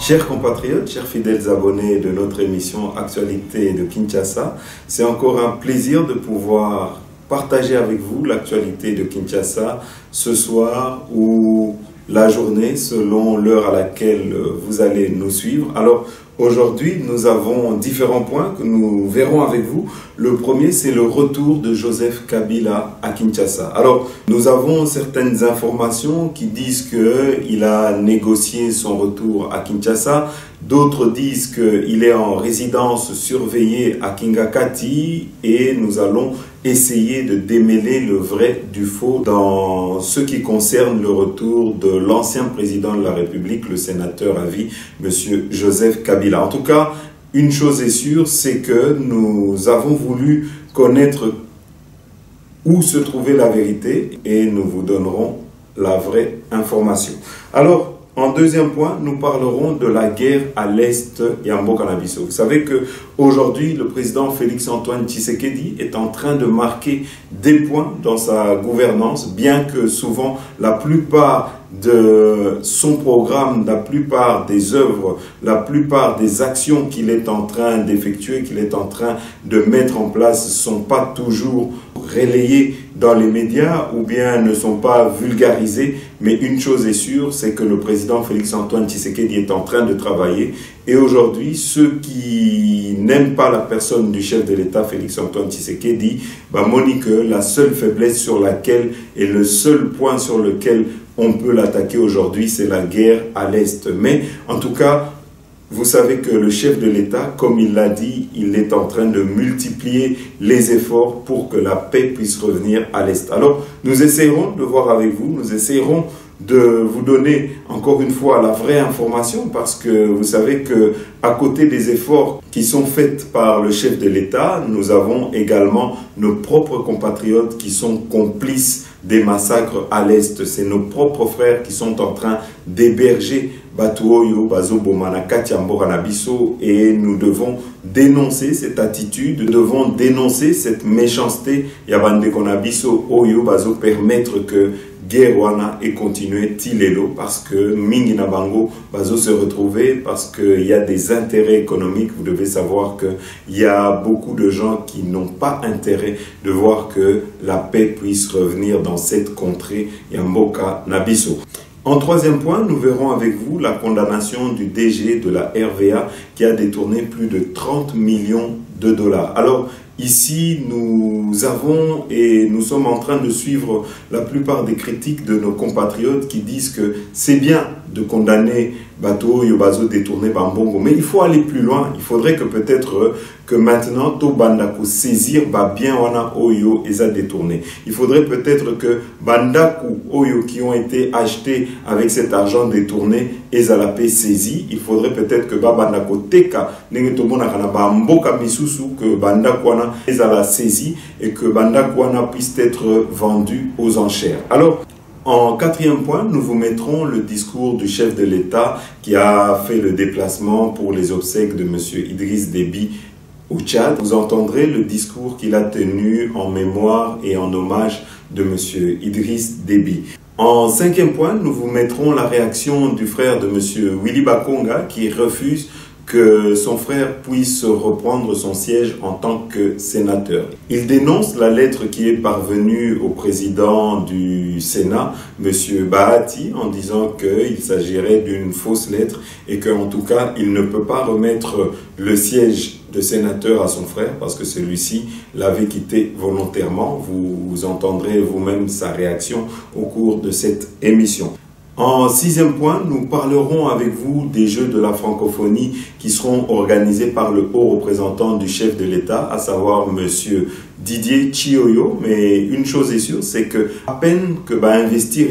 Chers compatriotes, chers fidèles abonnés de notre émission Actualité de Kinshasa, c'est encore un plaisir de pouvoir partager avec vous l'actualité de Kinshasa ce soir ou la journée selon l'heure à laquelle vous allez nous suivre. Alors aujourd'hui, nous avons différents points que nous verrons avec vous. Le premier, c'est le retour de Joseph Kabila à Kinshasa. Alors, nous avons certaines informations qui disent qu'il a négocié son retour à Kinshasa. D'autres disent qu'il est en résidence surveillée à Kingakati et nous allons essayer de démêler le vrai du faux dans ce qui concerne le retour de l'ancien président de la République, le sénateur à vie, M. Joseph Kabila. En tout cas, une chose est sûre, c'est que nous avons voulu connaître où se trouvait la vérité et nous vous donnerons la vraie information. Alors, en deuxième point, nous parlerons de la guerre à l'Est Yambo Canabiso. Vous savez qu'aujourd'hui, le président Félix-Antoine Tshisekedi est en train de marquer des points dans sa gouvernance, bien que souvent la plupart de son programme, la plupart des œuvres, la plupart des actions qu'il est en train d'effectuer, qu'il est en train de mettre en place ne sont pas toujours relayées dans les médias ou bien ne sont pas vulgarisées. Mais une chose est sûre, c'est que le président Félix-Antoine Tshisekedi est en train de travailler. Et aujourd'hui, ceux qui n'aiment pas la personne du chef de l'État, Félix-Antoine Tshisekedi, Monique, la seule faiblesse sur laquelle et le seul point sur lequel on peut l'attaquer aujourd'hui, c'est la guerre à l'Est. Mais en tout cas, vous savez que le chef de l'État, comme il l'a dit, il est en train de multiplier les efforts pour que la paix puisse revenir à l'Est. Alors, nous essayerons de voir avec vous, nous essayerons de vous donner encore une fois la vraie information parce que vous savez que à côté des efforts qui sont faits par le chef de l'État, nous avons également nos propres compatriotes qui sont complices des massacres à l'Est. C'est nos propres frères qui sont en train d'héberger Batuoyo, Bazo Bomana, Katiambo Nabiso et nous devons dénoncer cette attitude, nous devons dénoncer cette méchanceté. Yabande Konabiso, Oyo, Bazo permettre que guerre wana et continuer Tilelo parce que Mingi Nabango Bazo se retrouver parce qu'il y a des intérêts économiques. Vous devez savoir qu'il y a beaucoup de gens qui n'ont pas intérêt de voir que la paix puisse revenir dans cette contrée Yamboka Nabiso. En troisième point, nous verrons avec vous la condamnation du DG de la RVA qui a détourné plus de 30 millions de dollars. Alors, ici, nous avons et nous sommes en train de suivre la plupart des critiques de nos compatriotes qui disent que c'est bien de condamner Bato Yobazo détourné Bambongo, mais il faut aller plus loin. Il faudrait que peut-être que maintenant, To Bandako saisir bien wana Oyo et ça détourné. Il faudrait peut-être que Bandaku Oyo qui ont été achetés avec cet argent détourné et ça la paix saisie. Il faudrait peut-être que Bandako Teka Nengetomona Kana Bamboka Misusu que Bandaku wana et ça la saisie et que Bandaku wana puisse être vendu aux enchères. Alors, en quatrième point, nous vous mettrons le discours du chef de l'État qui a fait le déplacement pour les obsèques de M. Idriss Déby au Tchad. Vous entendrez le discours qu'il a tenu en mémoire et en hommage de M. Idriss Déby. En cinquième point, nous vous mettrons la réaction du frère de M. Willy Bakonga qui refuse que son frère puisse reprendre son siège en tant que sénateur. Il dénonce la lettre qui est parvenue au président du Sénat, M. Bahati, en disant qu'il s'agirait d'une fausse lettre et qu'en tout cas, il ne peut pas remettre le siège de sénateur à son frère parce que celui-ci l'avait quitté volontairement. Vous entendrez vous-même sa réaction au cours de cette émission. En sixième point, nous parlerons avec vous des Jeux de la francophonie qui seront organisés par le haut représentant du chef de l'État, à savoir M. Didier Chioyo. Mais une chose est sûre, c'est que à peine que investir,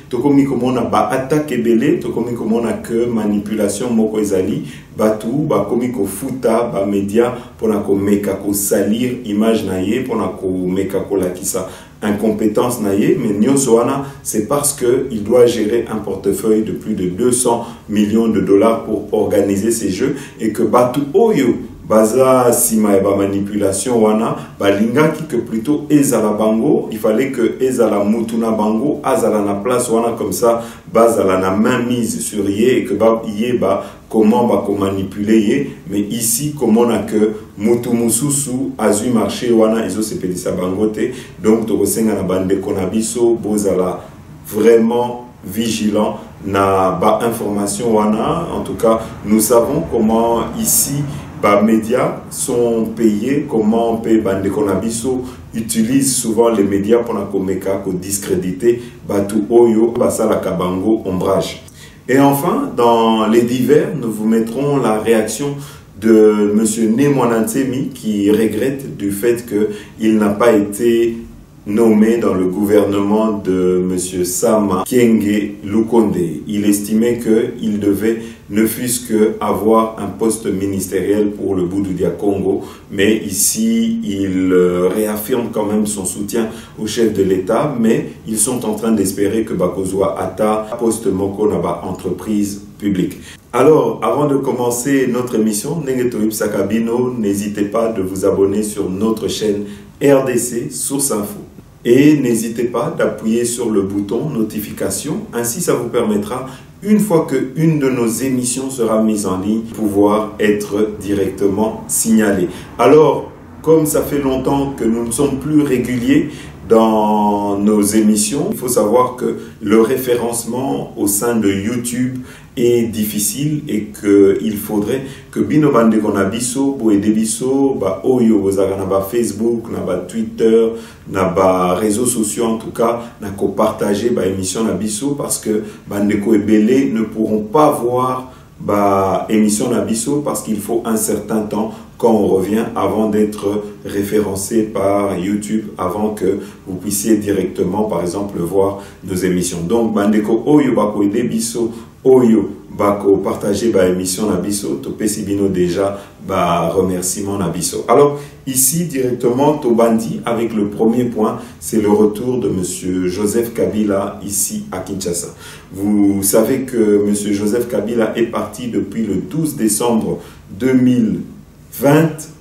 tokomi komona attaque belé, tokomi komona que manipulation moko ezali, batu komi ko futa média pour ko meka ko salir image naie pour ko meka ko lakisa incompétence naie, mais Nyonsoana, c'est parce qu'il doit gérer un portefeuille de plus de 200 millions de dollars pour organiser ces jeux et que Batu Oyo baza sima ba manipulation wana balingaki que plutôt ezala bango, il fallait que ezala mutuna bango azala na place wana comme ça bazala na main mise sur ye et que ba yé ba comment ba ko manipuler ye, mais ici comme on a que mutu mususu azui marché wana ezo sepelisa bango te. Donc to kosenga na bande konabiso bozala vraiment vigilant na ba information wana. En tout cas, nous savons comment ici les médias sont payés, comment bande konabiso utilise souvent les médias pour discréditer batu oyo basala kabango ombrage. Et enfin, dans les divers, nous vous mettrons la réaction de M. Nemwanantemi qui regrette du fait qu'il n'a pas été nommé dans le gouvernement de M. Sama Kyenge Lukonde. Il estimait qu'il devait ne fût-ce qu'avoir un poste ministériel pour le Bouddoudia Congo, mais ici il réaffirme quand même son soutien au chef de l'État, mais ils sont en train d'espérer que Bakozwa Ata poste Moko Naba entreprise publique. Alors, avant de commencer notre émission, Nengetouib Sakabino, n'hésitez pas de vous abonner sur notre chaîne RDC Source Info. Et n'hésitez pas d'appuyer sur le bouton notification, ainsi ça vous permettra, une fois qu'une de nos émissions sera mise en ligne, pouvoir être directement signalée. Alors, comme ça fait longtemps que nous ne sommes plus réguliers dans nos émissions, il faut savoir que le référencement au sein de YouTube est difficile et qu'il faudrait que bino bande konabiso bo edebiso ba oyo bozaka na ba Facebook, na ba Twitter, na ba réseaux sociaux en tout cas, na ko partager ba émission na biso parce que bande ko ebele ne pourront pas voir ba émission na biso parce qu'il faut un certain temps quand on revient avant d'être référencé par YouTube, avant que vous puissiez directement par exemple voir nos émissions. Donc bandeko oyo bako edebiso oyo bako partager ba émission na biso to pesibino déjà ba remerciement na biso. Alors ici directement Tobandi avec le premier point, c'est le retour de monsieur Joseph Kabila ici à Kinshasa. Vous savez que monsieur Joseph Kabila est parti depuis le 12 décembre 2020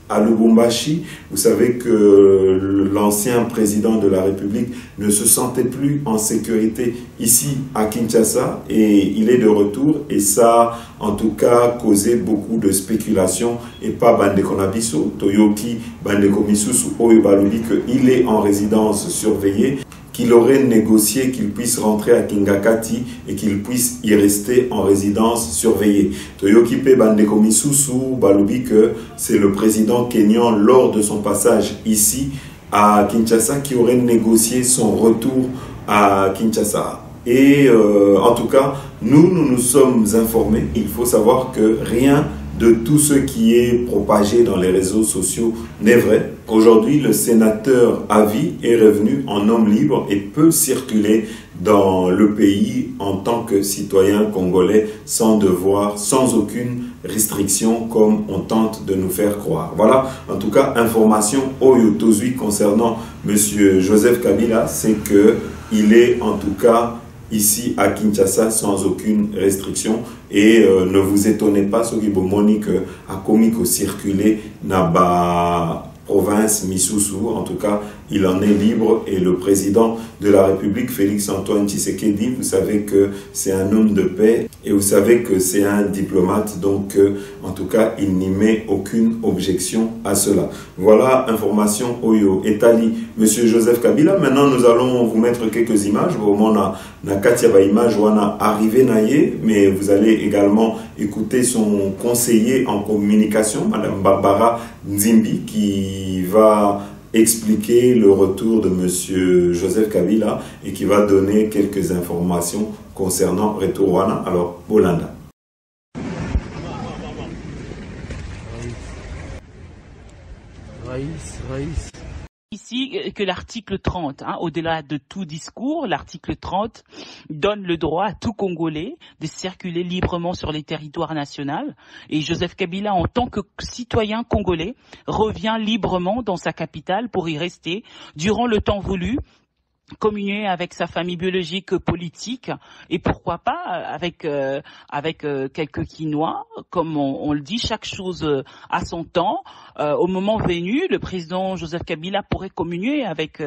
à Lubumbashi. Vous savez que l'ancien président de la République ne se sentait plus en sécurité ici à Kinshasa et il est de retour et ça en tout cas causé beaucoup de spéculations et pas Bandeko Nabiso, Toyoki Bandeko Misusu Oyobalobi qu'il est en résidence surveillée, qu'il aurait négocié qu'il puisse rentrer à Kingakati et qu'il puisse y rester en résidence surveillée. Toyokipe Bandeko Misusu Balubi que c'est le président kényan lors de son passage ici à Kinshasa qui aurait négocié son retour à Kinshasa. Et en tout cas, nous sommes informés. Il faut savoir que rien de tout ce qui est propagé dans les réseaux sociaux n'est vrai. Aujourd'hui, le sénateur Avi est revenu en homme libre et peut circuler dans le pays en tant que citoyen congolais sans devoir, sans aucune restriction comme on tente de nous faire croire. Voilà, en tout cas, information Oyo Tozui concernant monsieur Joseph Kabila, c'est que il est en tout cas ici à Kinshasa sans aucune restriction et ne vous étonnez pas ce qui vous monique à comique circuler dans province Misusu. En tout cas, il en est libre et le président de la République, Félix Antoine Tshisekedi, vous savez que c'est un homme de paix et vous savez que c'est un diplomate, donc en tout cas, il n'y met aucune objection à cela. Voilà, information Oyo Etali, monsieur Joseph Kabila. Maintenant, nous allons vous mettre quelques images. Au moment na Katia ba image wana arrivé naie, mais vous allez également écouter son conseiller en communication, madame Barbara Nzimbi, qui va expliquer le retour de monsieur Joseph Kabila et qui va donner quelques informations concernant Retour Wana. Alors, Bolanda. Ici que l'article 30, au-delà de tout discours, l'article 30 donne le droit à tout Congolais de circuler librement sur les territoires nationaux. Et Joseph Kabila, en tant que citoyen congolais, revient librement dans sa capitale pour y rester durant le temps voulu communier avec sa famille biologique, politique, et pourquoi pas avec quelques quinois, comme on le dit, chaque chose à son temps. Au moment venu, le président Joseph Kabila pourrait communier avec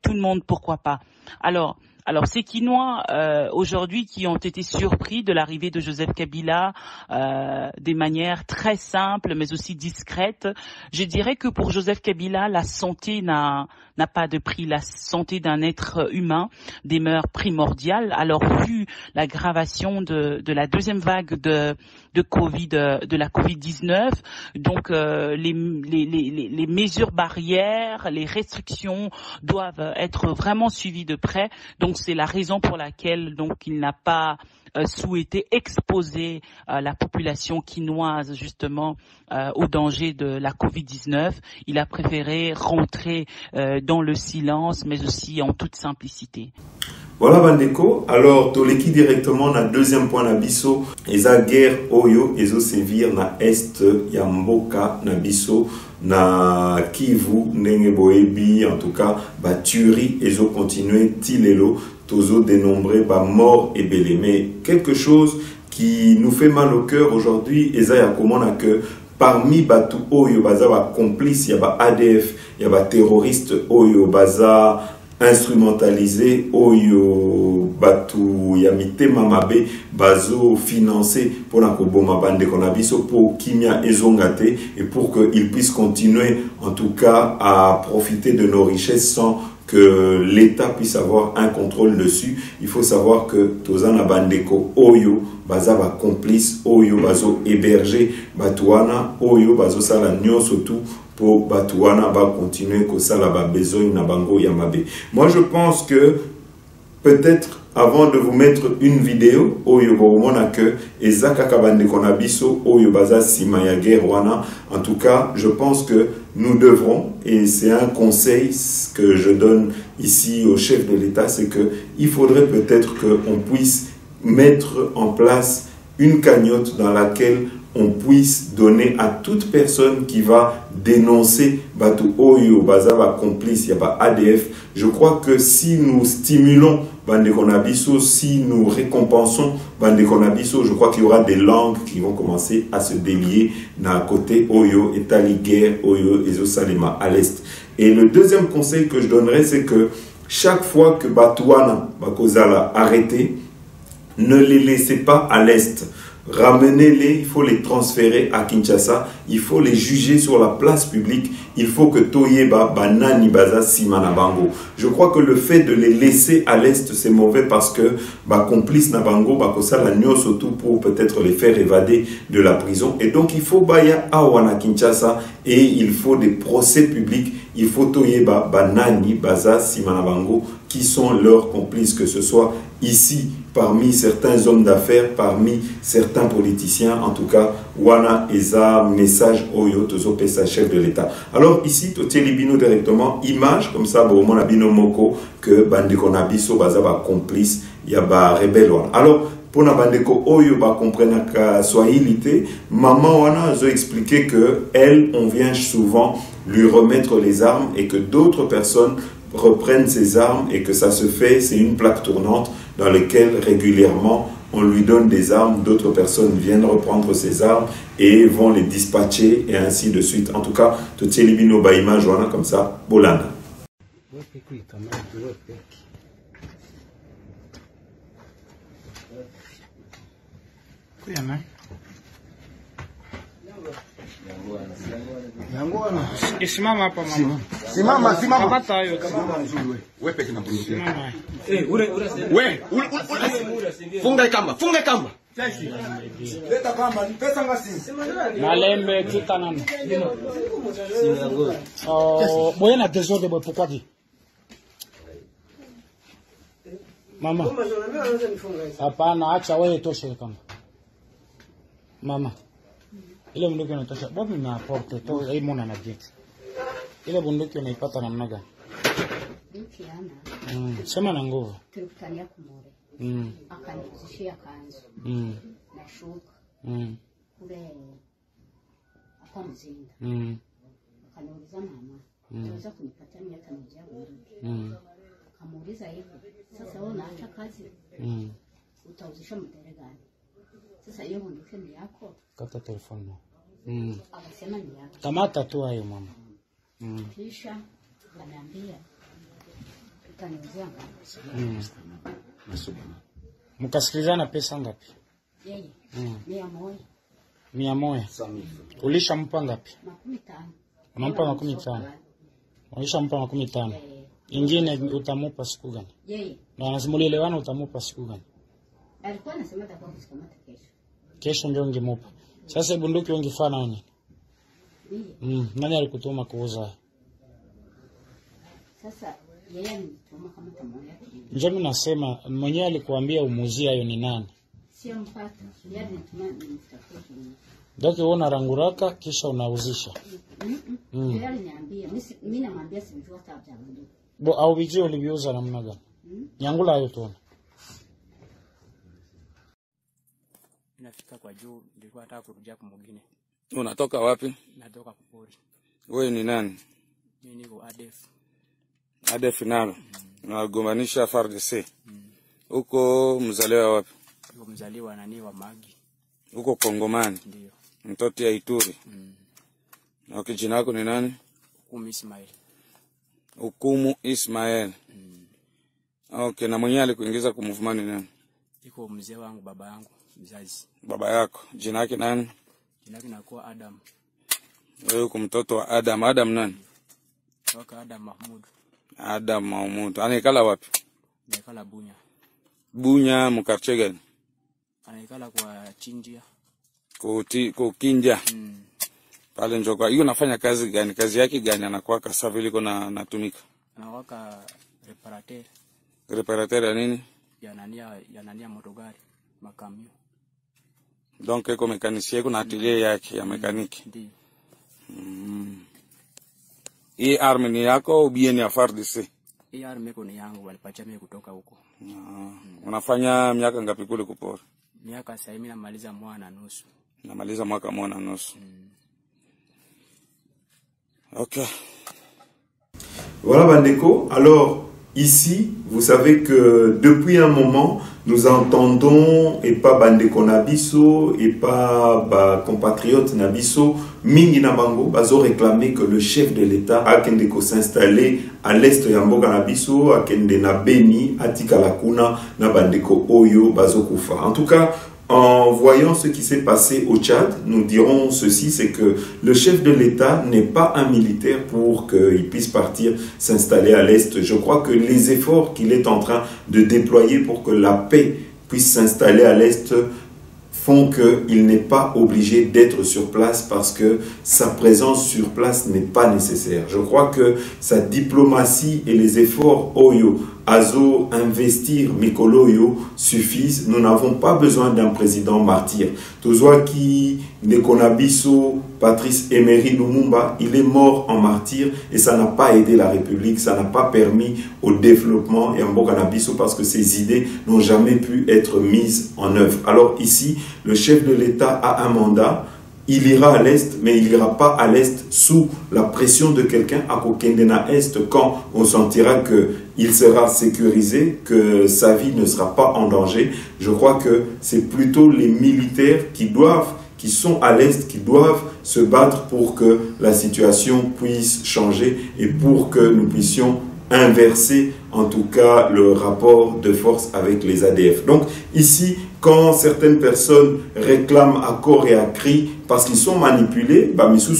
tout le monde, pourquoi pas. Alors ces Quinois aujourd'hui qui ont été surpris de l'arrivée de Joseph Kabila des manières très simples mais aussi discrètes, je dirais que pour Joseph Kabila, la santé n'a pas de prix. La santé d'un être humain demeure primordiale. Alors vu l'aggravation de la deuxième vague de Covid, de la Covid-19, donc les mesures barrières, les restrictions doivent être vraiment suivies de près. Donc c'est la raison pour laquelle donc il n'a pas souhaité exposer la population quinoise justement au danger de la Covid-19. Il a préféré rentrer dans le silence, mais aussi en toute simplicité. Voilà bandeko, alors toleki directement na deuxième point na biso, eza guerre oyo ezo sévir na est ya mboka na biso na Kivu ndenge boyebi, en tout cas ba tuerie ezo continuer tilelo tozo dénombrer ba mort et belé. Mais quelque chose qui nous fait mal au cœur aujourd'hui, eza ya komona que parmi batu oyo baza ba complice ya ba ADF, ya ba terroriste oyo baza instrumentalisé oyo batu ya mitema mabe bazo financer pour la koboma bande qu'on a biso pour kimia ezongate et pour qu'ils puissent continuer en tout cas à profiter de nos richesses sans que l'État puisse avoir un contrôle dessus. Il faut savoir que tozana bandeko oyo baza ba complice oyo bazo héberger batuana oyo bazo sala nyonso tout pour Batouana va continuer que ça là-bas besoin na bango yamabe. Moi je pense que peut-être avant de vous mettre une vidéo oyo bomona que ezaka kabande konabiso oyo baza sima ya guerre wana, en tout cas je pense que nous devrons, et c'est un conseil que je donne ici au chef de l'État, c'est que il faudrait peut-être qu'on puisse mettre en place une cagnotte dans laquelle on puisse donner à toute personne qui va dénoncer Batu Oyo, Bazaba complice, Yaba ADF. Je crois que si nous stimulons Bandekonabiso, si nous récompensons Bandekonabiso, je crois qu'il y aura des langues qui vont commencer à se délier d'un côté Oyo, Etali guerre, Oyo, Ezo Salema à l'est. Et le deuxième conseil que je donnerais, c'est que chaque fois que Batouana, Bakozala, arrêtez, ne les laissez pas à l'est. Ramenez-les, il faut les transférer à Kinshasa, il faut les juger sur la place publique, il faut que Toyeba, Banani, Baza, Simana Bango. Je crois que le fait de les laisser à l'est, c'est mauvais parce que complice Nabango, Bakosa la Nyo surtout pour peut-être les faire évader de la prison. Et donc il faut Baya Awana Kinshasa et il faut des procès publics, il faut Toyeba, Banani, Baza, Simana Bango qui sont leurs complices, que ce soit ici, parmi certains hommes d'affaires, parmi certains politiciens, en tout cas, Wana Eza, message Oyo, Tozo Pesa, chef de l'État. Alors ici, Totieli Bino directement, image, comme ça, bon, mon abino moko, que Bandeko Nabiso, Bazaba complice, Yaba rebelle. Alors, pour na Bandeko Oyo, ba comprendre que swahilité, maman Wana a expliqué que elle, on vient souvent lui remettre les armes et que d'autres personnes reprennent ses armes et que ça se fait, c'est une plaque tournante dans laquelle régulièrement on lui donne des armes, d'autres personnes viennent reprendre ses armes et vont les dispatcher et ainsi de suite. En tout cas, tout est libino baïma joana comme ça, Bolanda. Simama hapa mama. Simama. Kamata hiyo. Wewe peke na bro. Simama. Wewe, funga kamba. Leta kamba, pesa ngasi. Malembe kikanana. Oh, boye na désordre boy pourquoi dit? Mama. Hapana, acha wewe toshe kamba. Mama. Ile bunduki unatosha. Bobi na porte to hii mwana na jet. Ile bunduki unaipata namna gani? Sema na nguvu. Tulikutania kumore. Akanizishia kanzu. Na shuka. Kule hapa mzinga. Akaniuliza mama, Anaweza kunipatia miaka mijayo. Kamuuliza hivyo. Sasa wewe unaacha kazi. Utauzisha mtere gani? Sasa hiyo bunduki ni yako. Kata telefoni. Akasema ni yako. Kamata tu hayo mama. Kisha ananiambia utaniuzia ngapi? Mkasikilizana pesa ngapi? Yeye. 100. Ulishampa ngapi? 15. Unampa 15. Ulishampa 15. Ingine utamupa siku gani? Yeye. Na anasimulielewana utamupa siku gani? Alikuwa anasema atakuwa kusikamata kesho. Kesho ndio ungemupa. Sasa bunduki ungefanya nini? Nani alikutuma kuuza? Sasa yeye alituma kama tamoya. Ndio mimi nasema mwenyewe alikuambia umuzie hayo ni nani? Sio mpata. Yeye alituma nimtafute. Ndio unaona ranguraka kisha unauzisha. Yeye aliniambia mimi namwambia sijui hata bunduki. Au vijio uliviuza namna gani? Nyangula hayo tuone. Nafika kwa juu nilikuwa nataka kurudia kwa mwingine. Unatoka wapi? Natoka Kupori. Wewe ni nani? Mimi niko ADF. ADF nalo. Unagombanisha FARDC. Uko mzaliwa wapi? Niko mzaliwa nani wa Magi. Uko Kongomani? Ndio. Mtoto ya Ituri. Na jina lako ni nani? Hukumu Ismail. Hukumu Ismail. Okay, na mwenyewe alikuingiza kwa movement nani? Iko mzee wangu, baba yangu mzazi. Baba yako jina lake nani? Jina lake nakuwa Adam. Wewe uko mtoto wa Adam. Adam nani? Toka Adam Mahmud. Adam Mahmud. Anaikala wapi? Anaikala Bunya. Bunya mkarche gani? Anaikala kwa Chindia. Kukinja. Pale njoka. Hiyo nafanya kazi gani? Kazi yake gani anakuwa kasa vile iko na natumika? Anawaka reparateur. Reparateur ya nini? Ya nania motogari, makamio. Donc eko mekanisien kuna atelier yake ya mekaniki. Ndio. Hii arme ni yako au bien ya FARDC? Hii arme iko ni yangu, walipatia mimi kutoka huko. Unafanya miaka ngapi kule Kupori? Miaka sasa mimi namaliza mwaka na nusu. Namaliza mwaka mmoja na nusu. OK. Voilà Bandeko. Alors ici, vous savez que depuis un moment, nous entendons et pas Bandeko Nabiso et pas compatriotes Nabiso, Mingi Nabango, bazo réclamer que le chef de l'État a kendeko s'installer à l'est Yamboga Nabiso, a kende na Beni, Atika Lakuna, na Bandeko Oyo, bazo Kufa. En tout cas, en voyant ce qui s'est passé au Tchad, nous dirons ceci, c'est que le chef de l'État n'est pas un militaire pour qu'il puisse partir s'installer à l'Est. Je crois que les efforts qu'il est en train de déployer pour que la paix puisse s'installer à l'Est font qu'il n'est pas obligé d'être sur place parce que sa présence sur place n'est pas nécessaire. Je crois que sa diplomatie et les efforts Oyo, Azo, investir Mikolo Oyo suffisent. Nous n'avons pas besoin d'un président martyr. Tozoa qui Nekonabiso, Patrice Emery Lumumba, il est mort en martyr et ça n'a pas aidé la République, ça n'a pas permis au développement et en Bokanabiso parce que ses idées n'ont jamais pu être mises en œuvre. Alors ici, le chef de l'État a un mandat. Il ira à l'Est, mais il n'ira pas à l'Est sous la pression de quelqu'un à Kokendena Est quand on sentira qu'il sera sécurisé, que sa vie ne sera pas en danger. Je crois que c'est plutôt les militaires qui sont à l'Est, qui doivent se battre pour que la situation puisse changer et pour que nous puissions inverser en tout cas le rapport de force avec les ADF. Donc ici, quand certaines personnes réclament à corps et à cri parce qu'ils sont manipulés,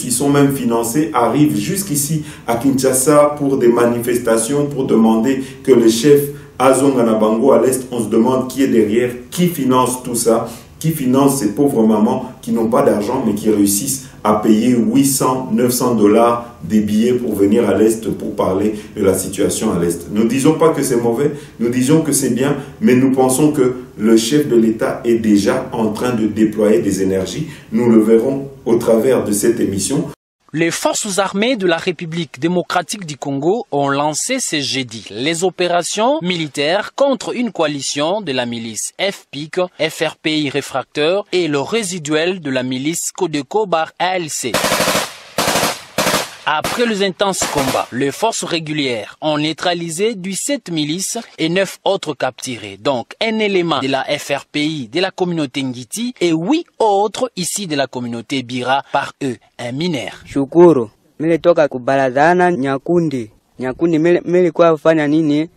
ils sont même financés, arrivent jusqu'ici à Kinshasa pour des manifestations, pour demander que le chef Azonganabango à l'Est, on se demande qui est derrière, qui finance tout ça, qui finance ces pauvres mamans qui n'ont pas d'argent mais qui réussissent à payer 800, 900 $ des billets pour venir à l'Est pour parler de la situation à l'Est. Nous ne disons pas que c'est mauvais, nous disons que c'est bien, mais nous pensons que le chef de l'État est déjà en train de déployer des énergies. Nous le verrons au travers de cette émission. Les forces armées de la République démocratique du Congo ont lancé ce jeudi les opérations militaires contre une coalition de la milice FPIC, FRPI réfracteur et le résiduel de la milice Codeco-ALC. Après les intenses combats, les forces régulières ont neutralisé 17 milices et 9 autres capturés. Donc, un élément de la FRPI de la communauté Ngiti et 8 autres ici de la communauté Bira, par eux, un mineur. Shukuru, toka kubarazana Nyakundi. Nyakundi kwa kufanya nini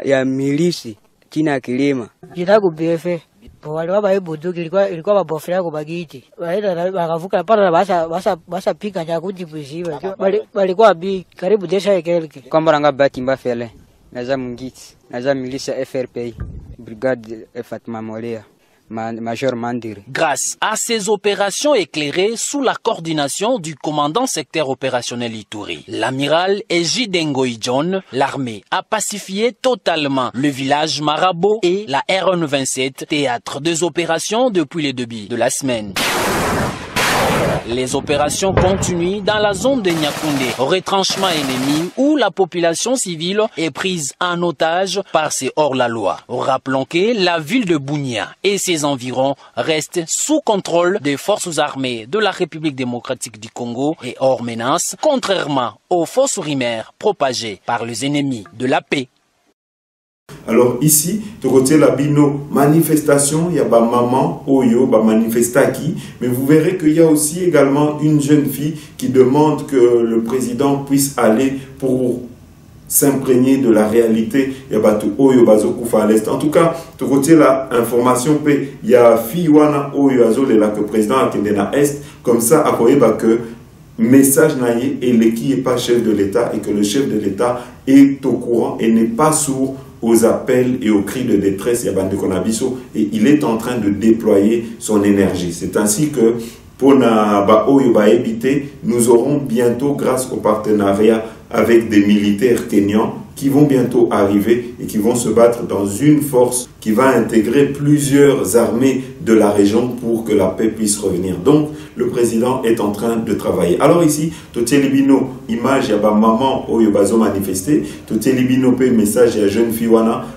ya milisi chini ya kilima. Jitaku BF. Walikuwa baibuduki ilikuwa babofera yako bagiti. Wakavuka pala basa pika Nyakundi pusiba. Walikuwa bi karibu desha ekeleke. Kwamba ranga bati mbafele. Naza Mungiti, naza milisi FRPI, brigade Fatima Molea. Major Mandiri. Grâce à ces opérations éclairées sous la coordination du commandant secteur opérationnel Ituri, l'amiral Ejidengoy John, l'armée a pacifié totalement le village Marabo et la RN27, théâtre des opérations depuis le début de la semaine. Les opérations continuent dans la zone de Nyakoundé, retranchement ennemi où la population civile est prise en otage par ces hors-la-loi. Rappelons que la ville de Bunia et ses environs restent sous contrôle des forces armées de la République démocratique du Congo et hors menace, contrairement aux fausses rumeurs propagées par les ennemis de la paix. Alors ici, de côté la bino manifestation, il y a ba maman oyo ba manifestaki, mais vous verrez qu'il y a aussi également une jeune fille qui demande que le président puisse aller pour s'imprégner de la réalité. Il y a batu oyo bazokufa à l'est. En tout cas, de côté la information p, il y a fille wana oyo azole là que le président a tendé na est, comme ça à koyeba que message naïe et l'équipe n'est pas chef de l'État et que le chef de l'État est au courant et n'est pas sourd aux appels et aux cris de détresse et il est en train de déployer son énergie. C'est ainsi que pour nous aurons bientôt, grâce au partenariat avec des militaires kenyans, qui vont bientôt arriver et qui vont se battre dans une force qui va intégrer plusieurs armées de la région pour que la paix puisse revenir. Donc, le président est en train de travailler. Alors ici, Totelibino, image, il y a maman au Yobazo manifesté, Totelibino, message, il y a jeune fille,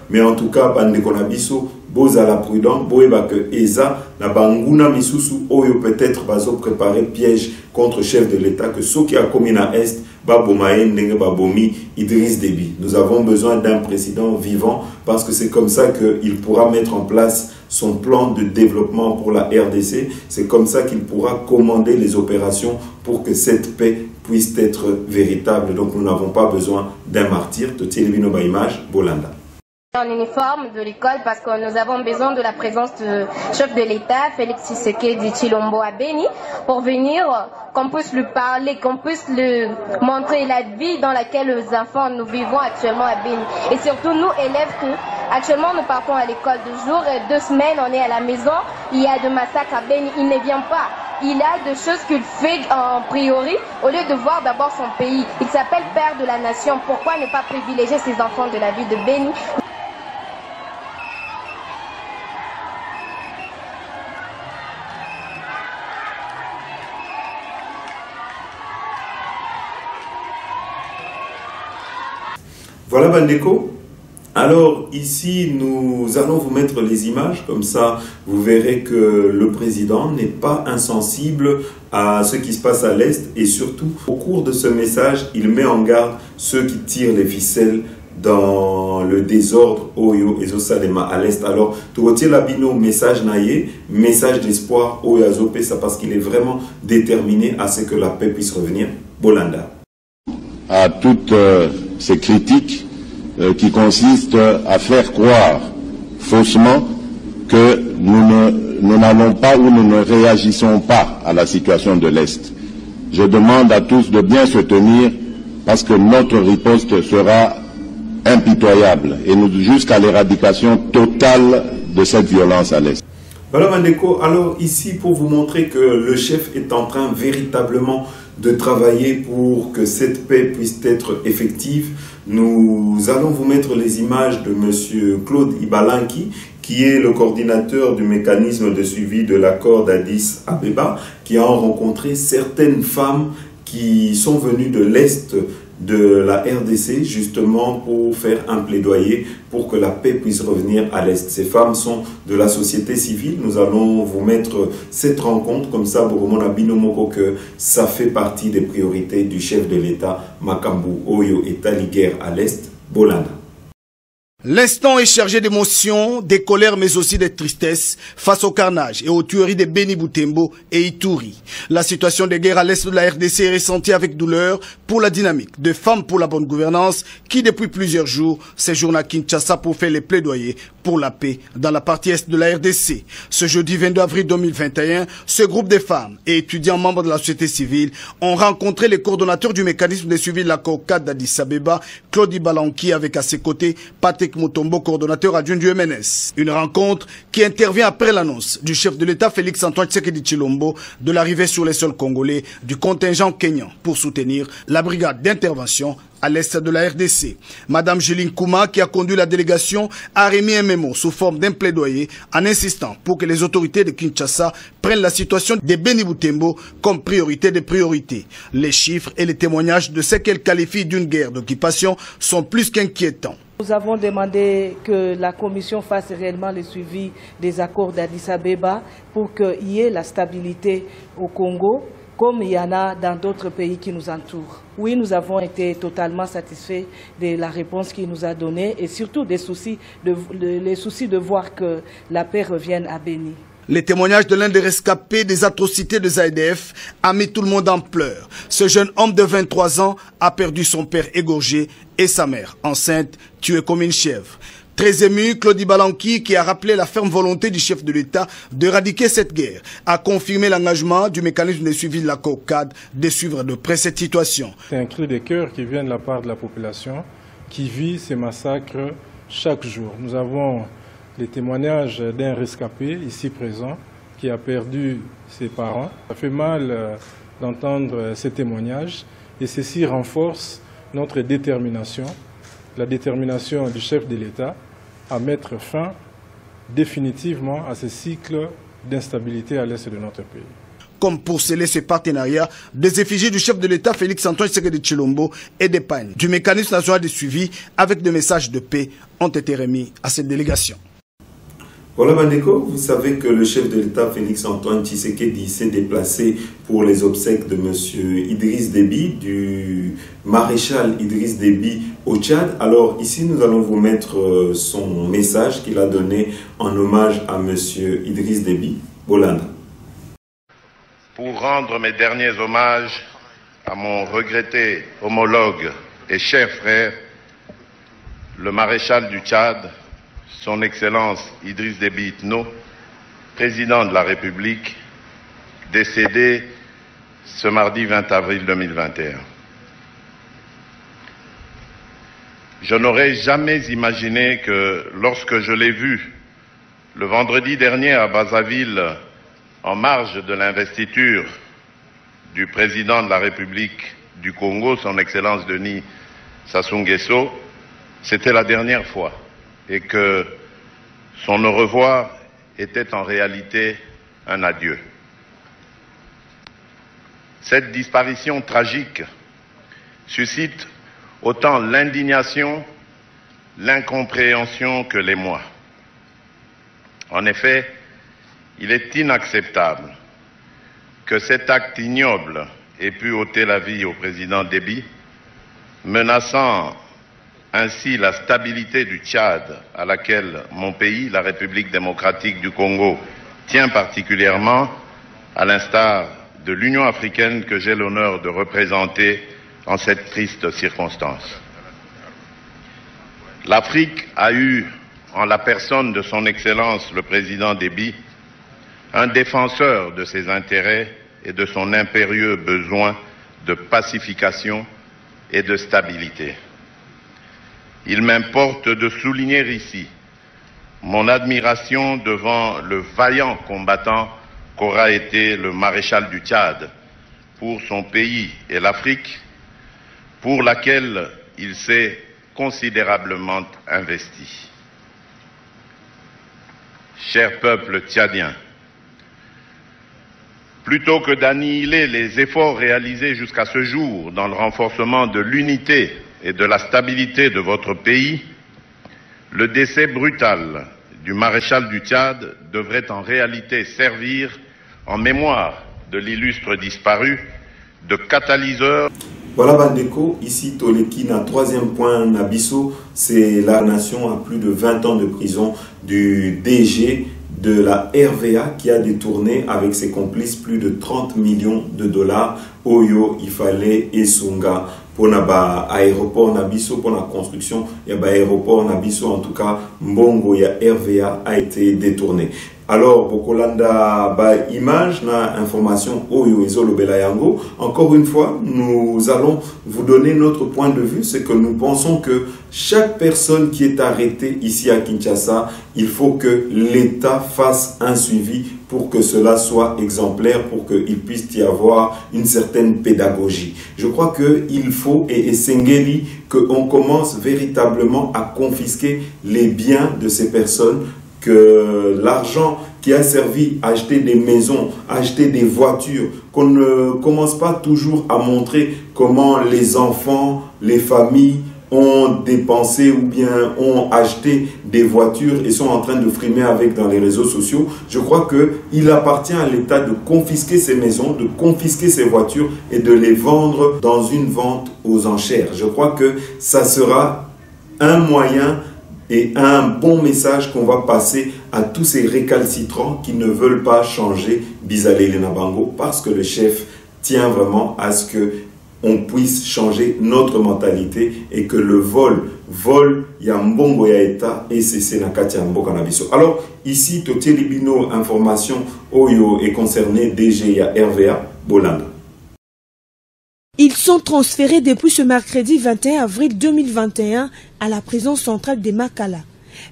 mais en tout cas, Bandekonabiso, boza la prudent, boeba que Eza, na banguna misusu, oyo peut-être bazo préparer piège contre chef de l'État, que ceux qui a commis na Est, Babomaen, Nenge Babomi, Idriss Déby. Nous avons besoin d'un président vivant parce que c'est comme ça qu'il pourra mettre en place son plan de développement pour la RDC. C'est comme ça qu'il pourra commander les opérations pour que cette paix puisse être véritable. Donc nous n'avons pas besoin d'un martyr. Totielibino Baimage, Bolanda. En uniforme de l'école parce que nous avons besoin de la présence du chef de l'État, Félix Tshisekedi Tshilombo à Béni, pour venir, qu'on puisse lui parler, qu'on puisse lui montrer la vie dans laquelle les enfants nous vivons actuellement à Béni. Et surtout nous élèves que actuellement nous partons à l'école 2 jours et 2 semaines on est à la maison, il y a de massacres à Béni, il ne vient pas. Il a des choses qu'il fait en priori au lieu de voir d'abord son pays. Il s'appelle père de la nation. Pourquoi ne pas privilégier ces enfants de la ville de Béni? Voilà Bandeko. Alors ici nous allons vous mettre les images, comme ça vous verrez que le président n'est pas insensible à ce qui se passe à l'Est et surtout au cours de ce message il met en garde ceux qui tirent les ficelles dans le désordre Oyo et Zosalema à l'Est. Alors tu retiens l'abino message naïe, message d'espoir Oyo Azopé, ça parce qu'il est vraiment déterminé à ce que la paix puisse revenir. Bolanda. À toutes ces critiques qui consistent à faire croire faussement que nous n'allons pas ou nous ne réagissons pas à la situation de l'Est. Je demande à tous de bien se tenir parce que notre riposte sera impitoyable et jusqu'à l'éradication totale de cette violence à l'Est. Voilà Mandeko, alors ici pour vous montrer que le chef est en train véritablement de travailler pour que cette paix puisse être effective, nous allons vous mettre les images de M. Claude Ibalanki, qui est le coordinateur du mécanisme de suivi de l'accord d'Addis Abeba, qui a rencontré certaines femmes qui sont venues de l'Est de la RDC, justement pour faire un plaidoyer pour que la paix puisse revenir à l'Est. Ces femmes sont de la société civile. Nous allons vous mettre cette rencontre, comme ça, Boromona Binomoko, que ça fait partie des priorités du chef de l'État, Makambu Oyo et Taliguer à l'Est, Bolanda. L'instant est chargé d'émotions, de colères mais aussi de tristesse face au carnage et aux tueries de Beni Butembo et Ituri. La situation de guerre à l'est de la RDC est ressentie avec douleur pour la dynamique de Femmes pour la bonne gouvernance qui depuis plusieurs jours séjourne à Kinshasa pour faire les plaidoyers pour la paix dans la partie est de la RDC. Ce jeudi 22 avril 2021, ce groupe de femmes et étudiants membres de la société civile ont rencontré les coordonnateurs du mécanisme de suivi de la COCAD d'Addis Abeba, Claudie Balanki, avec à ses côtés Patek Mutombo, coordonnateur adjoint du MNS. Une rencontre qui intervient après l'annonce du chef de l'État Félix-Antoine Tshisekedi Tshilombo de l'arrivée sur les sols congolais du contingent kenyan pour soutenir la brigade d'intervention à l'est de la RDC. Madame Juline Kouma, qui a conduit la délégation, a remis un mémo sous forme d'un plaidoyer en insistant pour que les autorités de Kinshasa prennent la situation de Beni Butembo comme priorité des priorités. Les chiffres et les témoignages de ce qu'elle qualifie d'une guerre d'occupation sont plus qu'inquiétants. Nous avons demandé que la Commission fasse réellement le suivi des accords d'Addis Abeba pour qu'il y ait la stabilité au Congo, comme il y en a dans d'autres pays qui nous entourent. Oui, nous avons été totalement satisfaits de la réponse qu'il nous a donnée et surtout les soucis de voir que la paix revienne à Beni. Les témoignages de l'un des rescapés des atrocités de ZADF a mis tout le monde en pleurs. Ce jeune homme de 23 ans a perdu son père égorgé et sa mère, enceinte, tuée comme une chèvre. Très ému, Claudie Balanki, qui a rappelé la ferme volonté du chef de l'État d'éradiquer cette guerre, a confirmé l'engagement du mécanisme de suivi de la COCAD de suivre de près cette situation. C'est un cri de cœur qui vient de la part de la population qui vit ces massacres chaque jour. Nous avons les témoignages d'un rescapé ici présent qui a perdu ses parents. Ça fait mal d'entendre ces témoignages et ceci renforce notre détermination, la détermination du chef de l'État à mettre fin définitivement à ce cycle d'instabilité à l'est de notre pays. Comme pour sceller ce partenariat, des effigies du chef de l'État Félix-Antoine Tshisekedi Tshilombo et des pagnes du mécanisme national de suivi avec des messages de paix ont été remis à cette délégation. Voilà Bandeko, vous savez que le chef de l'État Félix-Antoine Tshisekedi s'est déplacé pour les obsèques de M. Idriss Déby, du maréchal Idriss Déby au Tchad. Alors ici nous allons vous mettre son message qu'il a donné en hommage à M. Idriss Déby. Bolanda. Pour rendre mes derniers hommages à mon regretté homologue et cher frère, le maréchal du Tchad, Son Excellence Idriss Déby Itno, président de la République, décédé ce mardi 20 avril 2021. Je n'aurais jamais imaginé que lorsque je l'ai vu le vendredi dernier à Brazzaville, en marge de l'investiture du président de la République du Congo, Son Excellence Denis Sassou Nguesso, c'était la dernière fois. Et que son au revoir était en réalité un adieu. Cette disparition tragique suscite autant l'indignation, l'incompréhension que l'émoi. En effet, il est inacceptable que cet acte ignoble ait pu ôter la vie au président Déby, menaçant ainsi la stabilité du Tchad, à laquelle mon pays, la République démocratique du Congo, tient particulièrement, à l'instar de l'Union africaine que j'ai l'honneur de représenter en cette triste circonstance. L'Afrique a eu, en la personne de son Excellence le président Déby, un défenseur de ses intérêts et de son impérieux besoin de pacification et de stabilité. Il m'importe de souligner ici mon admiration devant le vaillant combattant qu'aura été le maréchal du Tchad pour son pays et l'Afrique, pour laquelle il s'est considérablement investi. Cher peuple tchadien, Plutôt que d'annihiler les efforts réalisés jusqu'à ce jour dans le renforcement de l'unité et de la stabilité de votre pays, le décès brutal du maréchal du Tchad devrait en réalité servir, en mémoire de l'illustre disparu, de catalyseur. Voilà Bandeko, ici Toleki, na troisième point Nabiso, c'est la nation à plus de 20 ans de prison du DG de la RVA qui a détourné avec ses complices plus de 30 millions de dollars Oyo Ifale et Sunga pour ba aéroport Nabiso, pour la construction ya ba aéroport Nabiso, en tout cas Mbongo ya RVA a été détourné. Alors, pour Kolanda ba image na information Oyo Izolo Belayango, encore une fois, nous allons vous donner notre point de vue, c'est que nous pensons que chaque personne qui est arrêtée ici à Kinshasa, il faut que l'État fasse un suivi pour que cela soit exemplaire, pour qu'il puisse y avoir une certaine pédagogie. Je crois qu'il faut, et Sengeli, qu'on commence véritablement à confisquer les biens de ces personnes, que l'argent qui a servi à acheter des maisons, à acheter des voitures, qu'on ne commence pas toujours à montrer comment les enfants, les familles ont dépensé ou bien ont acheté des voitures et sont en train de frimer avec dans les réseaux sociaux. Je crois qu'il appartient à l'État de confisquer ces maisons, de confisquer ces voitures et de les vendre dans une vente aux enchères. Je crois que ça sera un moyen et un bon message qu'on va passer à tous ces récalcitrants qui ne veulent pas changer Bizalé Lenabango, parce que le chef tient vraiment à ce que on puisse changer notre mentalité et que le vol ya mbongo ya État et c'est nakati ya mboka na biso. Alors ici Totieli Bino information Oyo est concerné DG ya RVA Bolanda. Ils sont transférés depuis ce mercredi 21 avril 2021 à la prison centrale de Makala.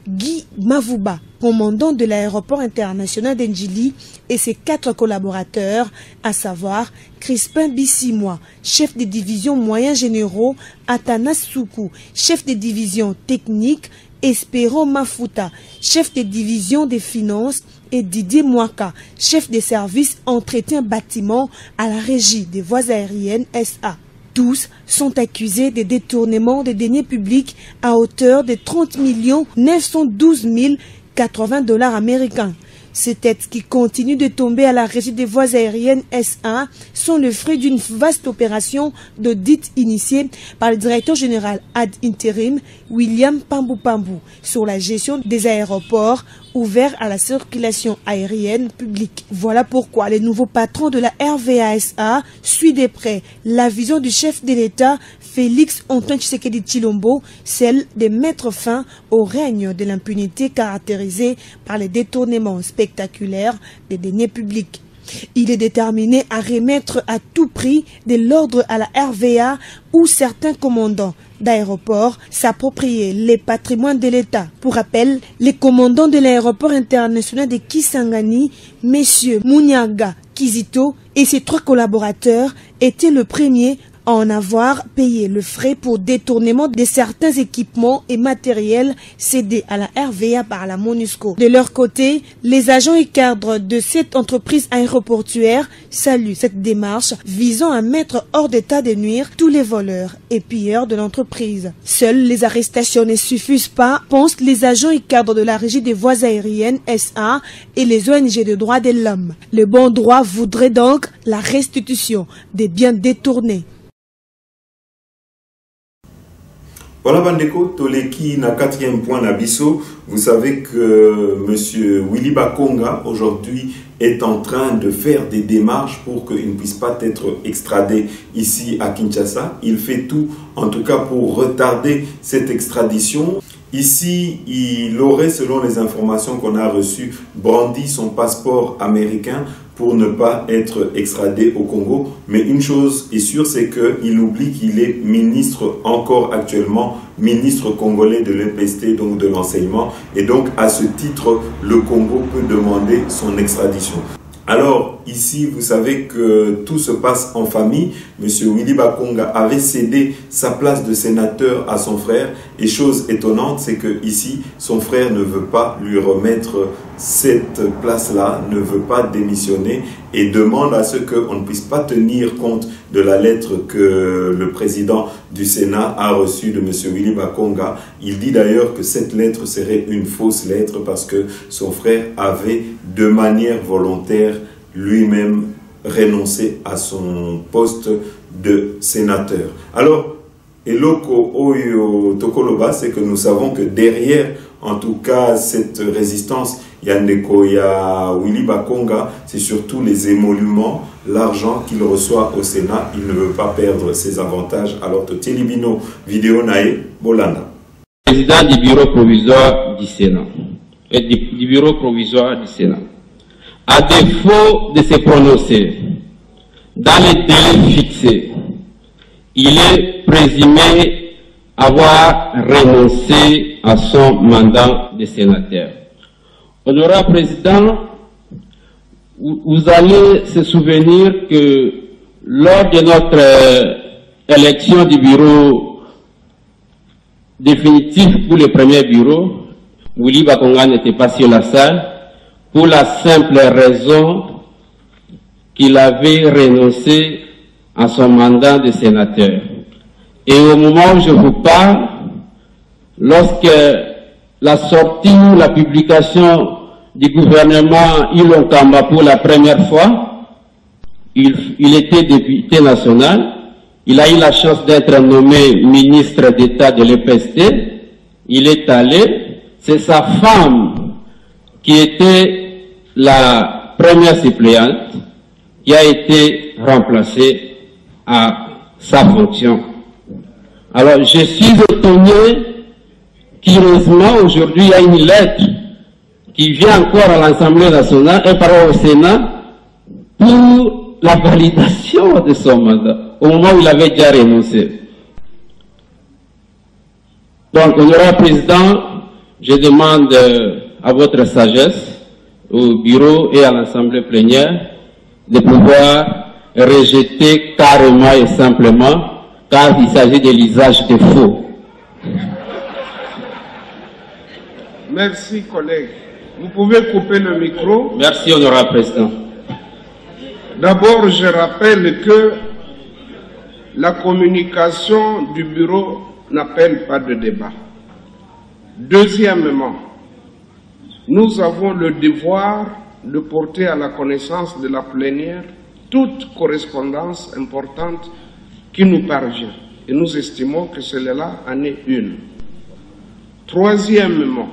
Guy Mavouba, commandant de l'aéroport international d'Endjili, et ses 4 collaborateurs, à savoir Crispin Bissimois, chef de division moyens généraux, Atanas Soukou, chef de division technique, Espérant Mafuta, chef de division des finances, et Didier Mouaka, chef de service entretien bâtiment à la régie des voies aériennes SA. Tous sont accusés de détournement de deniers publics à hauteur de 30 912 080 $ américains. Ces têtes qui continuent de tomber à la régie des voies aériennes SA sont le fruit d'une vaste opération d'audit initiée par le directeur général ad interim William Pambou sur la gestion des aéroports ouverts à la circulation aérienne publique. Voilà pourquoi le nouveau patron de la RVA-SA suit de près la vision du chef de l'État Félix Antoine Tshisekedi Tshilombo, celle de mettre fin au règne de l'impunité caractérisée par les détournements spectaculaires des deniers publics. Il est déterminé à remettre à tout prix de l'ordre à la RVA où certains commandants d'aéroports s'appropriaient les patrimoines de l'État. Pour rappel, les commandants de l'aéroport international de Kisangani, messieurs Mouniaga Kizito et ses 3 collaborateurs, étaient le premier à en avoir payé le frais pour détournement de certains équipements et matériels cédés à la RVA par la MONUSCO. De leur côté, les agents et cadres de cette entreprise aéroportuaire saluent cette démarche visant à mettre hors d'état de nuire tous les voleurs et pilleurs de l'entreprise. Seules les arrestations ne suffisent pas, pensent les agents et cadres de la régie des voies aériennes SA et les ONG de droits de l'homme. Le bon droit voudrait donc la restitution des biens détournés. Voilà Bandeko, Toleki na 4e point Nabiso. Vous savez que M. Willy Bakonga aujourd'hui est en train de faire des démarches pour qu'il ne puisse pas être extradé ici à Kinshasa. Il fait tout, en tout cas pour retarder cette extradition. Ici, il aurait, selon les informations qu'on a reçues, brandi son passeport américain pour ne pas être extradé au Congo. Mais une chose est sûre, c'est qu'il oublie qu'il est ministre, encore actuellement, ministre congolais de l'EPST, donc de l'enseignement. Et donc, à ce titre, le Congo peut demander son extradition. Alors, ici, vous savez que tout se passe en famille. Monsieur Willy Bakonga avait cédé sa place de sénateur à son frère. Et chose étonnante, c'est que ici, son frère ne veut pas lui remettre cette place-là ne veut pas démissionner et demande à ce qu'on ne puisse pas tenir compte de la lettre que le président du Sénat a reçue de M. Willy Bakonga. Il dit d'ailleurs que cette lettre serait une fausse lettre parce que son frère avait de manière volontaire lui-même renoncé à son poste de sénateur. Alors, Eloko Oyo Tokoloba, c'est que nous savons que derrière, en tout cas, cette résistance, Yandeko ya Willy Bakonga, c'est surtout les émoluments, l'argent qu'il reçoit au Sénat. Il ne veut pas perdre ses avantages. Alors, Totielibino, vidéo nae, Bolanda. Président du bureau provisoire du Sénat, du bureau provisoire du Sénat, à défaut de se prononcer dans les délais fixés, il est présumé avoir renoncé à son mandat de sénateur. Honorable Président, vous allez se souvenir que lors de notre élection du bureau définitif pour le premier bureau, Willy Bakonga n'était pas sur la salle pour la simple raison qu'il avait renoncé à son mandat de sénateur. Et au moment où je vous parle, lorsque la sortie ou la publication du gouvernement Ilon Kamba pour la première fois, il était député national, il a eu la chance d'être nommé ministre d'État de l'EPST, il est allé, c'est sa femme qui était la première suppléante qui a été remplacée à sa fonction. Alors je suis étonné qu'heureusement aujourd'hui il y a une lettre qui vient encore à l'Assemblée nationale et par au Sénat pour la validation de son mandat, au moment où il avait déjà renoncé. Donc, honorable Président, je demande à votre sagesse, au bureau et à l'Assemblée plénière, de pouvoir rejeter carrément et simplement, car il s'agit de l'usage de faux. Merci, collègue. Vous pouvez couper le micro. Merci, honorable Président. D'abord, je rappelle que la communication du bureau n'appelle pas de débat. Deuxièmement, nous avons le devoir de porter à la connaissance de la plénière toute correspondance importante qui nous parvient. Et nous estimons que celle-là en est une. Troisièmement,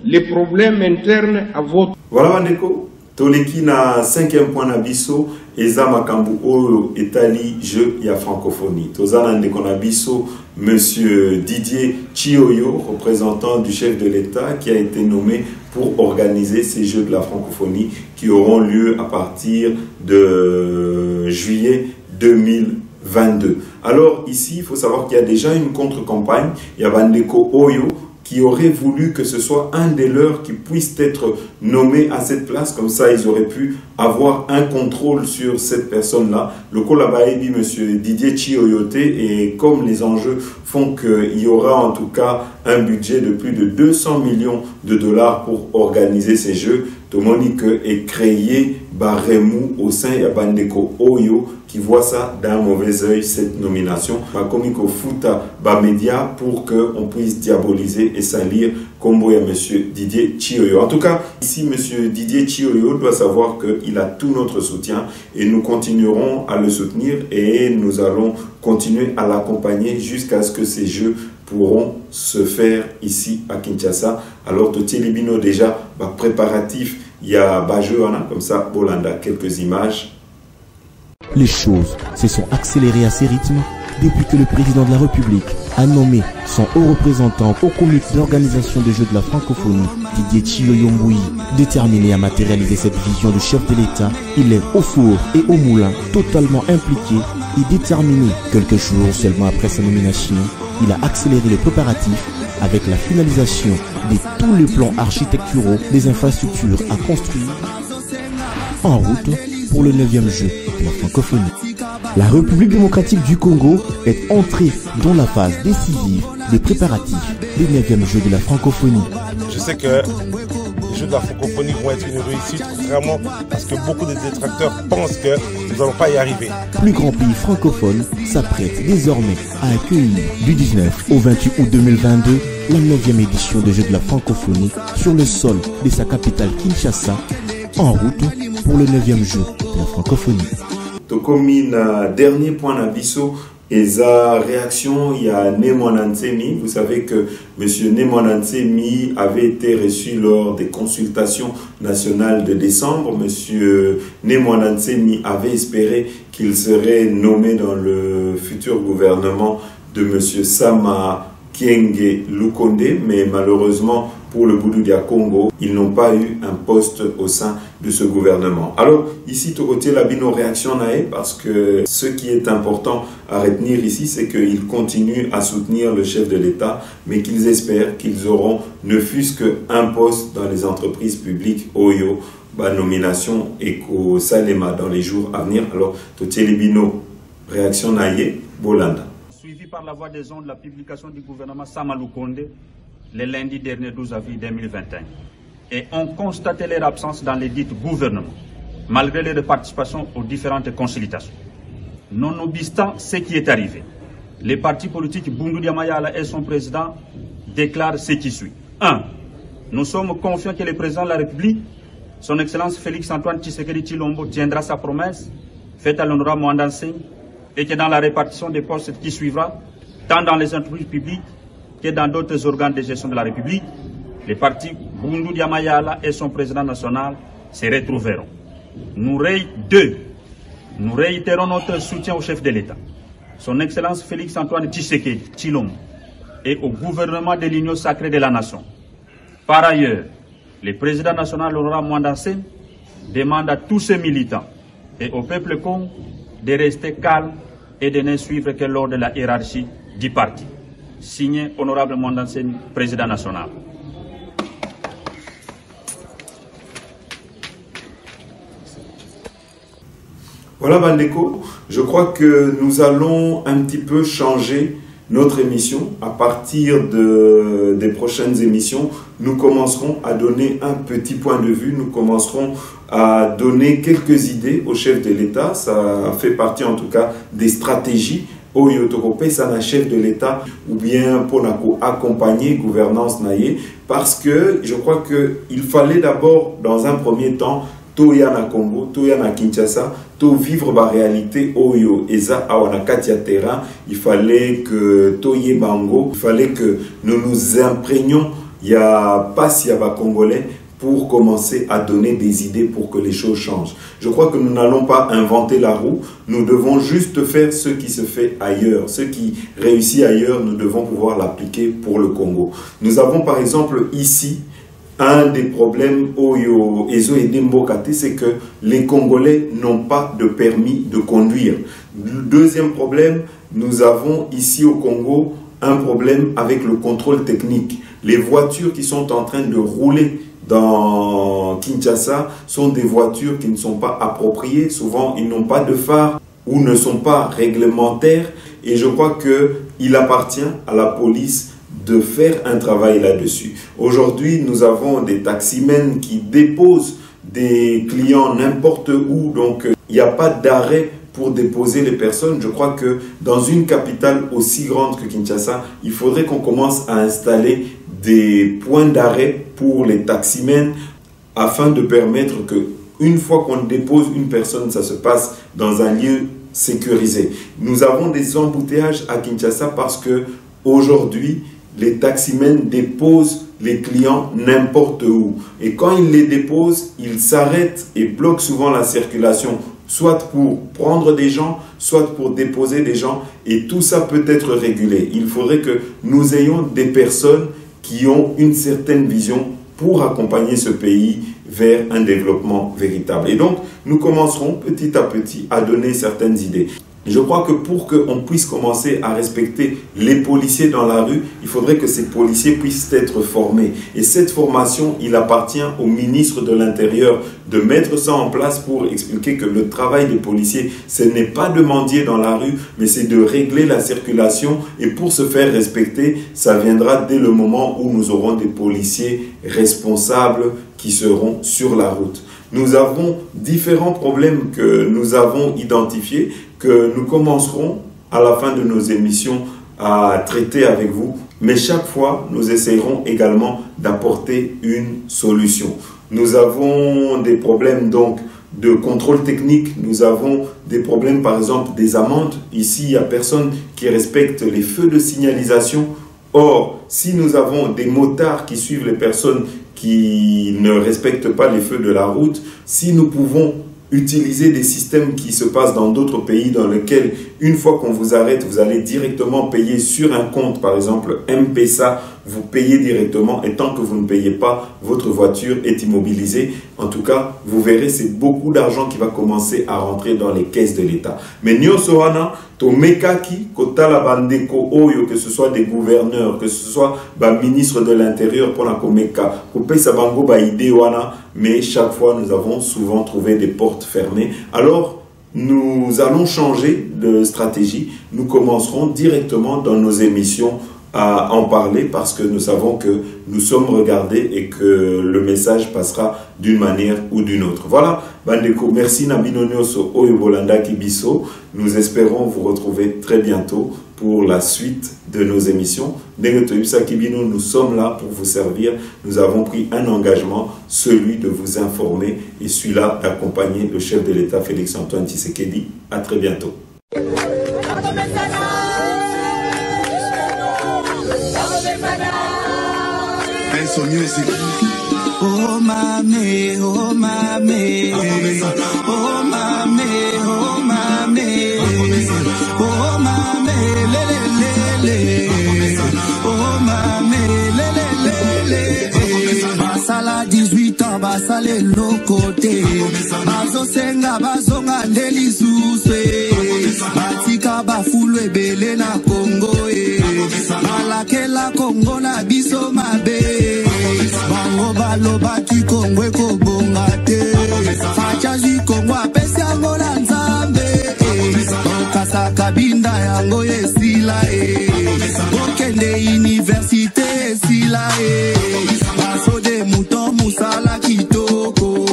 les problèmes internes à votre... Voilà, Mandeko. Toleki na 5e point na biso eza makambu oyo etali jeu ya francophonie. Tozana ndeko na biso monsieur Didier Chioyo, représentant du chef de l'État, qui a été nommé pour organiser ces jeux de la francophonie qui auront lieu à partir de juillet 2022. Alors ici, il faut savoir qu'il y a déjà une contre-campagne. Il y a Bandeko Oyo qui aurait voulu que ce soit un des leurs qui puisse être nommé à cette place. Comme ça, ils auraient pu avoir un contrôle sur cette personne-là. Le Kolabaebi, monsieur Didier Chioyote, et comme les enjeux font qu'il y aura en tout cas un budget de plus de 200 millions de dollars pour organiser ces jeux, Tomonique est créé Baremou au sein de Bandeko Oyo qui voit ça d'un mauvais œil, cette nomination. Bakomiko Futa Bamedia pour qu'on puisse diaboliser et salir Kombo et monsieur Didier Chioyo. En tout cas, ici, monsieur Didier Chioyo doit savoir qu'il a tout notre soutien et nous continuerons à le soutenir et nous allons continuer à l'accompagner jusqu'à ce que ces jeux pourront se faire ici à Kinshasa. Alors, Totielibino déjà, préparatif, il y a Bajoana, comme ça, Bolanda, quelques images. Les choses se sont accélérées à ces rythmes depuis que le président de la République a nommé son haut représentant au comité d'organisation des Jeux de la francophonie, Didier Chioyo Mbouyi. Déterminé à matérialiser cette vision du chef de l'État, il est au four et au moulin, totalement impliqué et déterminé. Quelques jours seulement après sa nomination, il a accéléré les préparatifs avec la finalisation de tous les plans architecturaux des infrastructures à construire en route pour le 9e jeu de la francophonie. La République démocratique du Congo est entrée dans la phase décisive des préparatifs des 9e jeux de la francophonie. Je sais que les Jeux de la francophonie vont être une réussite, contrairement à ce que beaucoup de détracteurs pensent que nous n'allons pas y arriver. Plus grand pays francophone s'apprête désormais à accueillir du 19 au 28 août 2022 la 9e édition des Jeux de la francophonie sur le sol de sa capitale Kinshasa, en route pour le 9e jour de la francophonie. Tokomi na dernier point d'abisso et sa réaction, il y a Nemwanansemi. Vous savez que M. Nemwanansemi avait été reçu lors des consultations nationales de décembre. M. Nemwanansemi avait espéré qu'il serait nommé dans le futur gouvernement de M. Sama Kyenge Lukonde, mais malheureusement pour le Boudou Dia Congo, ils n'ont pas eu un poste au sein de ce gouvernement. Alors ici, Tokotier Labino réaction nae, parce que ce qui est important à retenir ici, c'est qu'ils continuent à soutenir le chef de l'État, mais qu'ils espèrent qu'ils auront ne fût-ce qu'un poste dans les entreprises publiques Oyo, nomination Eko Salema dans les jours à venir. Alors Tokotier Labino réaction nae, Bolanda. Suivi par la voie des ondes, la publication du gouvernement Sama Lukonde le lundi dernier 12 avril 2021. Et on constatait leur absence dans les dites gouvernements, malgré leur participation aux différentes consultations. Nonobstant ce qui est arrivé, les partis politiques Boundou Dia Mayala et son président déclarent ce qui suit. 1. Nous sommes confiants que le président de la République, son Excellence Félix-Antoine Tshisekedi Tshilombo, tiendra sa promesse faite à l'honorable Mwanda Nseng et que dans la répartition des postes qui suivra, tant dans les entreprises publiques que dans d'autres organes de gestion de la République, les partis Boundou Dia Mayala et son président national se retrouveront. Nous réitérons notre soutien au chef de l'État, son Excellence Félix-Antoine Tshisekedi Tshilombo, et au gouvernement de l'Union sacrée de la Nation. Par ailleurs, le président national l'honorable Mwanda Nseng demande à tous ses militants et au peuple Congo de rester calme et de ne suivre que l'ordre de la hiérarchie du parti. Signé honorable Mwanda Nseng, président national. Voilà Bandeko, je crois que nous allons un petit peu changer notre émission. À partir des prochaines émissions, nous commencerons à donner un petit point de vue, nous commencerons à donner quelques idées au chef de l'État. Ça fait partie en tout cas des stratégies au Yotokopé, ça n'a chef de l'État ou bien pour accompagner gouvernance naïe, parce que je crois qu'il fallait d'abord dans un premier temps Toya na Congo, Toya na Kinshasa, to vivre la réalité Oyo Eza Awana Katia terrain. Il fallait que Toye Bango, il fallait que nous nous imprégnions. Il y a pas si y a Congolais pour commencer à donner des idées pour que les choses changent. Je crois que nous n'allons pas inventer la roue, nous devons juste faire ce qui se fait ailleurs. Ce qui réussit ailleurs, nous devons pouvoir l'appliquer pour le Congo. Nous avons par exemple ici un des problèmes Oyo Ezo et Dembokate, c'est que les Congolais n'ont pas de permis de conduire. Deuxième problème, nous avons ici au Congo un problème avec le contrôle technique. Les voitures qui sont en train de rouler dans Kinshasa sont des voitures qui ne sont pas appropriées. Souvent, ils n'ont pas de phare ou ne sont pas réglementaires. Et je crois qu'il appartient à la police de faire un travail là-dessus. Aujourd'hui, nous avons des taximens qui déposent des clients n'importe où. Donc, il n'y a pas d'arrêt pour déposer les personnes. Je crois que dans une capitale aussi grande que Kinshasa, il faudrait qu'on commence à installer des points d'arrêt pour les taximens afin de permettre que une fois qu'on dépose une personne, ça se passe dans un lieu sécurisé. Nous avons des embouteillages à Kinshasa parce que aujourd'hui, les taximens déposent les clients n'importe où. Et quand ils les déposent, ils s'arrêtent et bloquent souvent la circulation, soit pour prendre des gens, soit pour déposer des gens. Et tout ça peut être régulé. Il faudrait que nous ayons des personnes qui ont une certaine vision pour accompagner ce pays vers un développement véritable. Et donc, nous commencerons petit à petit à donner certaines idées. Je crois que pour qu'on puisse commencer à respecter les policiers dans la rue, il faudrait que ces policiers puissent être formés. Et cette formation, il appartient au ministre de l'Intérieur de mettre ça en place pour expliquer que le travail des policiers, ce n'est pas de mendier dans la rue, mais c'est de régler la circulation. Et pour se faire respecter, ça viendra dès le moment où nous aurons des policiers responsables qui seront sur la route. Nous avons différents problèmes que nous avons identifiés, que nous commencerons à la fin de nos émissions à traiter avec vous. Mais chaque fois, nous essayerons également d'apporter une solution. Nous avons des problèmes donc de contrôle technique. Nous avons des problèmes par exemple des amendes. Ici, il n'y a personne qui respecte les feux de signalisation. Or, si nous avons des motards qui suivent les personnes qui ne respectent pas les feux de la route, si nous pouvons utiliser des systèmes qui se passent dans d'autres pays dans lesquels, une fois qu'on vous arrête, vous allez directement payer sur un compte, par exemple M-Pesa, vous payez directement et tant que vous ne payez pas, votre voiture est immobilisée. En tout cas, vous verrez, c'est beaucoup d'argent qui va commencer à rentrer dans les caisses de l'État. Mais Nyosohana, Tomekaki, Kotala Bandeko Oyo, que ce soit des gouverneurs, que ce soit ministre de l'Intérieur pour la Komeka, Kopesa Bango Baidewana, mais chaque fois nous avons souvent trouvé des portes fermées. Alors, nous allons changer de stratégie. Nous commencerons directement dans nos émissions à en parler parce que nous savons que nous sommes regardés et que le message passera d'une manière ou d'une autre. Voilà, Bandeko, merci Nabino Nyoso Oyobolanda Kibiso. Nous espérons vous retrouver très bientôt pour la suite de nos émissions. Nous sommes là pour vous servir. Nous avons pris un engagement, celui de vous informer et celui-là d'accompagner le chef de l'État Félix-Antoine Tshisekedi. À très bientôt. Oh mame, oh mame, oh mame, oh mame, oh mame, lele lele, oh mame, lele lele. Basala 18 ans, basale lokote, bazo senga bazonga ndeli suswe, batika bafulu ebele na Congo malake la Congo na biso mabe. Bango baloba kikongwe kobongate facha zikongo apesi yango na nzambe okasa kabinda yango esila okende universite esila baso de mouton musala kitoko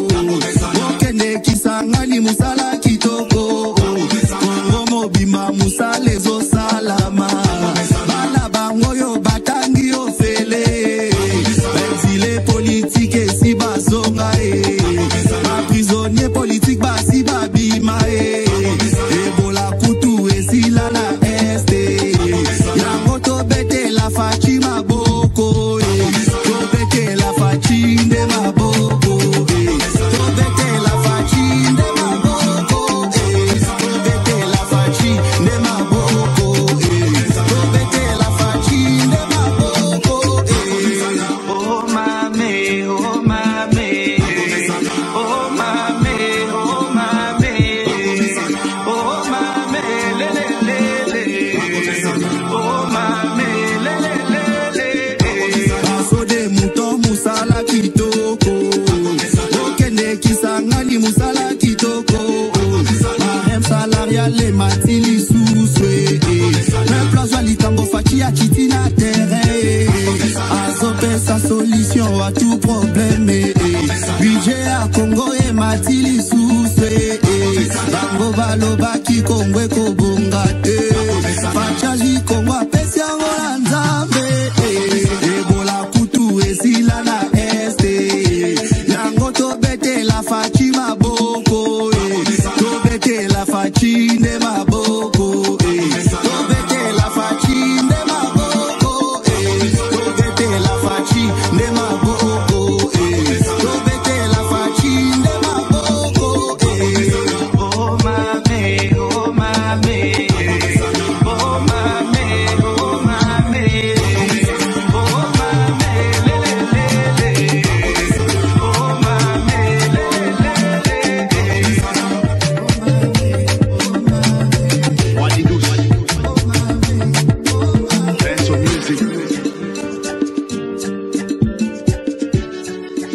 okende kisangani musala kitoko kongo mobima musala ezosalama bana bango yo batangi ofele politique si bazonga ma prisonnier politique basi babima ebola kutu esila na este ya moto bete la fachi maboko to bete la fachi de maboko to bete la fachi de maboko to bete la fachi de maboko to bete la fachi de maboko oh mame, oh mame, oh mame, oh mame, oh mame, lele lele, oh mame, lele lele. Baso de mouton musala kitoko, okende kisangani musala kitoko. Marem salarial le matili suswe, même place walitambo fachi a kiti na terrain. Azope sa solution à tout problème. Budget à Congo et matili suswe. Bango baloba ki kongwe kobongate. Fachaji